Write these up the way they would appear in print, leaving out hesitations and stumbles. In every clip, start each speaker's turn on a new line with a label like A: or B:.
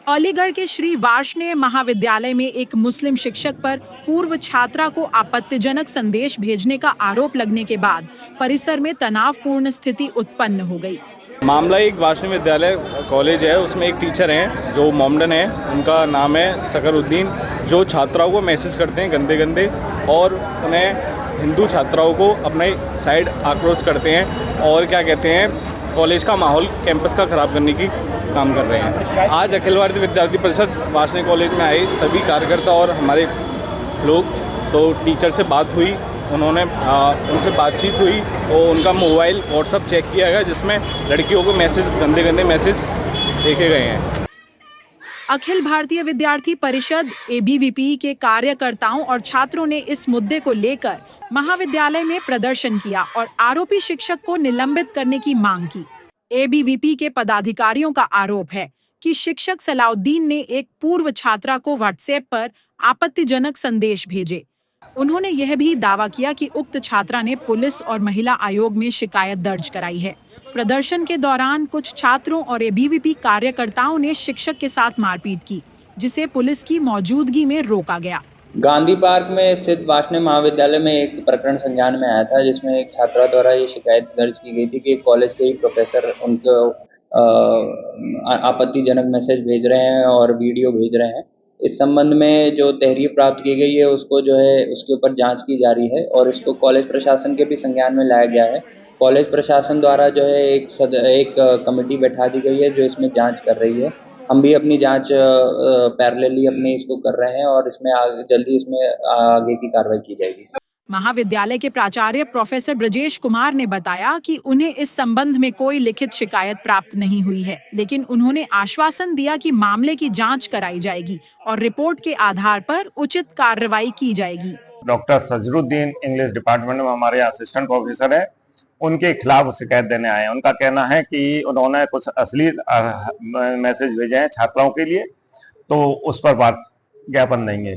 A: अलीगढ़ के श्री वार्ष्णेय महाविद्यालय में एक मुस्लिम शिक्षक पर पूर्व छात्रा को आपत्तिजनक संदेश भेजने का आरोप लगने के बाद परिसर में तनावपूर्ण स्थिति उत्पन्न हो गई।
B: मामला एक वार्ष्णेय विद्यालय कॉलेज है, उसमें एक टीचर हैं जो मोमडन है, उनका नाम है सकरुद्दीन, जो छात्राओं को मैसेज करते हैं गंदे गंदे और उन्हें हिंदू छात्राओं को अपने साइड आक्रोश करते हैं और क्या कहते हैं कॉलेज का माहौल कैंपस का ख़राब करने की काम कर रहे हैं। आज अखिल भारतीय विद्यार्थी परिषद वार्ष्णेय कॉलेज में आए सभी कार्यकर्ता और हमारे लोग, तो टीचर से बात हुई, उन्होंने उनसे बातचीत हुई और उनका मोबाइल व्हाट्सएप चेक किया गया जिसमें लड़कियों को गंदे गंदे मैसेज देखे गए हैं।
A: अखिल भारतीय विद्यार्थी परिषद एबीवीपी के कार्यकर्ताओं और छात्रों ने इस मुद्दे को लेकर महाविद्यालय में प्रदर्शन किया और आरोपी शिक्षक को निलंबित करने की मांग की। एबीवीपी के पदाधिकारियों का आरोप है कि शिक्षक सलाउद्दीन ने एक पूर्व छात्रा को व्हाट्सएप पर आपत्तिजनक संदेश भेजे। उन्होंने यह भी दावा किया कि उक्त छात्रा ने पुलिस और महिला आयोग में शिकायत दर्ज कराई है। प्रदर्शन के दौरान कुछ छात्रों और एबीवीपी कार्यकर्ताओं ने शिक्षक के साथ मारपीट की, जिसे पुलिस की मौजूदगी में रोका गया।
C: गांधी पार्क में स्थित वार्ष्णेय महाविद्यालय में एक प्रकरण संज्ञान में आया था, जिसमें एक छात्रा द्वारा ये शिकायत दर्ज की गई थी कि कॉलेज के ही प्रोफेसर उनको आपत्तिजनक मैसेज भेज रहे हैं और वीडियो भेज रहे हैं। इस संबंध में जो तहरीर प्राप्त की गई है उसको जो है उसके ऊपर जांच की जा रही है और इसको कॉलेज प्रशासन के भी संज्ञान में लाया गया है। कॉलेज प्रशासन द्वारा जो है एक कमेटी बैठा दी गई है जो इसमें जांच कर रही है। हम भी अपनी जांच पैरेलली अपनी इसको कर रहे हैं और इसमें जल्दी इसमें आगे की कार्रवाई की जाएगी।
A: महाविद्यालय के प्राचार्य प्रोफेसर ब्रजेश कुमार ने बताया कि उन्हें इस संबंध में कोई लिखित शिकायत प्राप्त नहीं हुई है, लेकिन उन्होंने आश्वासन दिया कि मामले की जांच कराई जाएगी और रिपोर्ट के आधार पर उचित कार्रवाई की जाएगी।
D: डॉक्टर सजरुद्दीन इंग्लिश डिपार्टमेंट में हमारे असिस्टेंट प्रोफेसर है, उनके खिलाफ शिकायत देने आए हैं। उनका कहना है कि उन्होंने कुछ असली मैसेज भेजे हैं छात्राओं के लिए, तो उस पर बात ज्ञापन देंगे।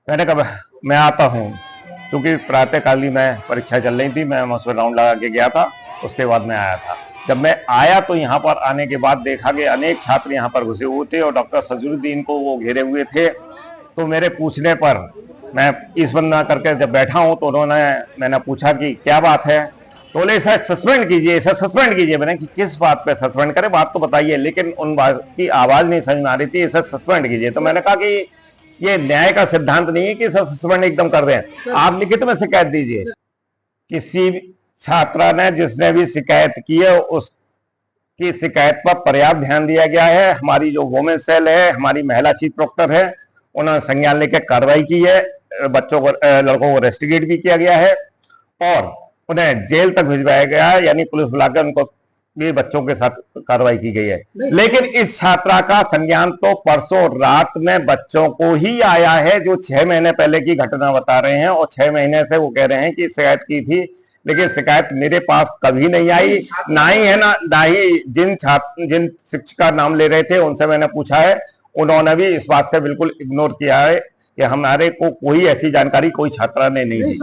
D: मैंने कहा मैं आता हूँ, क्योंकि प्रातःकाली में परीक्षा चल रही थी, मैं उस पर राउंड लगा के गया था, उसके बाद मैं आया था। जब मैं आया तो यहाँ पर आने के बाद देखा कि अनेक छात्र यहाँ पर घुसे हुए थे और डॉक्टर सजरुद्दीन को वो घेरे हुए थे। तो मेरे पूछने पर मैं इस बंदा करके जब बैठा हूँ तो मैंने पूछा कि क्या बात है, तो बोले इसे सस्पेंड कीजिए, इसे सस्पेंड कीजिए। मैंने कि किस बात पे सस्पेंड करें, बात तो बताइए, लेकिन उन बात की आवाज नहीं समझ में आ रही थी, इसे सस्पेंड कीजिए। तो मैंने कहा कि ये न्याय का सिद्धांत नहीं है कि इसे सस्पेंड एकदम कर दें, आप लिखित में शिकायत दीजिए। किसी छात्रा ने जिसने भी शिकायत की है उसकी शिकायत पर पर्याप्त ध्यान दिया गया है। हमारी जो वोमेन सेल है, हमारी महिला चीफ प्रोक्टर है, उन्होंने संज्ञान लेकर कार्रवाई की है। बच्चों को, लड़कों को रेस्टिगेट भी किया गया है और उन्हें जेल तक भिजवाया गया है, यानी पुलिस बुलाकर उनको भी बच्चों के साथ कार्रवाई की गई है। लेकिन इस छात्रा का संज्ञान तो परसों रात में बच्चों को ही आया है, जो 6 महीने पहले की घटना बता रहे हैं और 6 महीने से वो कह रहे हैं कि शिकायत की थी, लेकिन शिकायत मेरे पास कभी नहीं आई, ना ही जिन शिक्षक का नाम ले रहे थे उनसे मैंने पूछा है, उन्होंने भी इस बात से बिल्कुल इग्नोर किया है कि हमारे को कोई ऐसी जानकारी कोई छात्रा ने नहीं दी।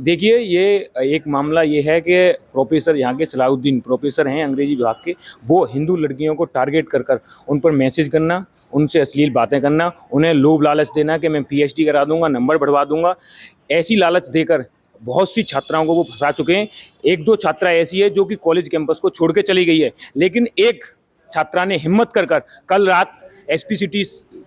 E: देखिए, ये एक मामला ये है कि प्रोफेसर, यहाँ के सलाउद्दीन प्रोफेसर हैं अंग्रेजी विभाग के, वो हिंदू लड़कियों को टारगेट कर उन पर मैसेज करना, उनसे अश्लील बातें करना, उन्हें लोभ लालच देना कि मैं पीएचडी करा दूंगा, नंबर बढ़वा दूंगा, ऐसी लालच देकर बहुत सी छात्राओं को वो फंसा चुके हैं। 1-2 छात्रा ऐसी है जो कि कॉलेज कैंपस को छोड़ के चली गई है, लेकिन एक छात्रा ने हिम्मत कर कल रात एसपी सिटी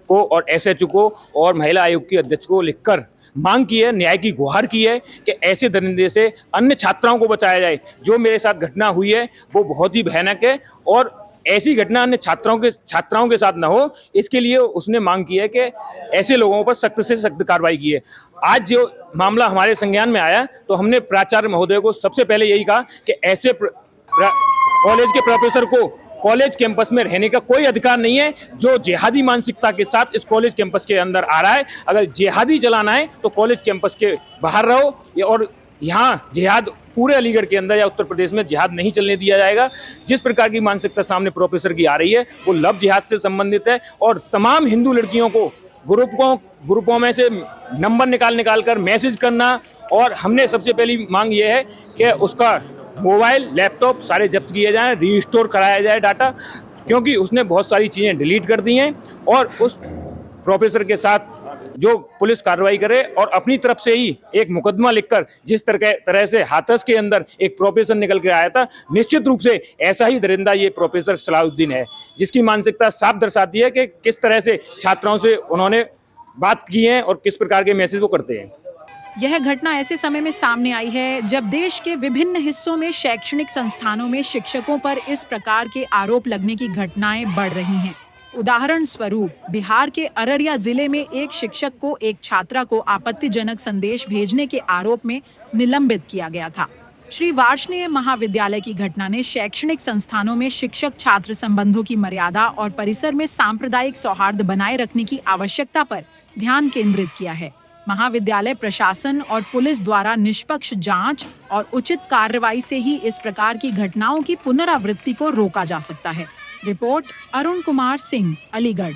E: को और एसएचओ को और महिला आयोग की अध्यक्ष को लिखकर मांग की है, न्याय की गुहार की है कि ऐसे दरिंदे से अन्य छात्राओं को बचाया जाए। जो मेरे साथ घटना हुई है वो बहुत ही भयानक है और ऐसी घटना अन्य छात्राओं के साथ न हो, इसके लिए उसने मांग की है कि ऐसे लोगों पर सख्त से सख्त कार्रवाई की है। आज जो मामला हमारे संज्ञान में आया तो हमने प्राचार्य महोदय को सबसे पहले यही कहा कि ऐसे कॉलेज के प्रोफेसर को कॉलेज कैंपस में रहने का कोई अधिकार नहीं है, जो जिहादी मानसिकता के साथ इस कॉलेज कैंपस के अंदर आ रहा है। अगर जिहादी चलाना है तो कॉलेज कैंपस के बाहर रहो, और यहाँ जिहाद पूरे अलीगढ़ के अंदर या उत्तर प्रदेश में जिहाद नहीं चलने दिया जाएगा। जिस प्रकार की मानसिकता सामने प्रोफेसर की आ रही है वो लव जिहाद से संबंधित है और तमाम हिंदू लड़कियों को ग्रुपों में से नंबर निकाल कर मैसेज करना, और हमने सबसे पहली मांग ये है कि उसका मोबाइल, लैपटॉप सारे जब्त किए जाएं, रीस्टोर कराया जाए डाटा, क्योंकि उसने बहुत सारी चीज़ें डिलीट कर दी हैं और उस प्रोफेसर के साथ जो पुलिस कार्रवाई करे और अपनी तरफ से ही एक मुकदमा लिखकर जिस तरह से हाथरस के अंदर एक प्रोफेसर निकल के आया था, निश्चित रूप से ऐसा ही दरिंदा ये प्रोफेसर सलाहुद्दीन है, जिसकी मानसिकता साफ दर्शाती है कि किस तरह से छात्राओं से उन्होंने बात की है और किस प्रकार के मैसेज वो करते हैं।
A: यह घटना ऐसे समय में सामने आई है जब देश के विभिन्न हिस्सों में शैक्षणिक संस्थानों में शिक्षकों पर इस प्रकार के आरोप लगने की घटनाएं बढ़ रही हैं। उदाहरण स्वरूप बिहार के अररिया जिले में एक शिक्षक को एक छात्रा को आपत्तिजनक संदेश भेजने के आरोप में निलंबित किया गया था। श्री वार्ष्णेय महाविद्यालय की घटना ने शैक्षणिक संस्थानों में शिक्षक छात्र संबंधों की मर्यादा और परिसर में सांप्रदायिक सौहार्द बनाए रखने की आवश्यकता पर ध्यान केंद्रित किया है। महाविद्यालय प्रशासन और पुलिस द्वारा निष्पक्ष जांच और उचित कार्रवाई से ही इस प्रकार की घटनाओं की पुनरावृत्ति को रोका जा सकता है। रिपोर्ट अरुण कुमार सिंह, अलीगढ़।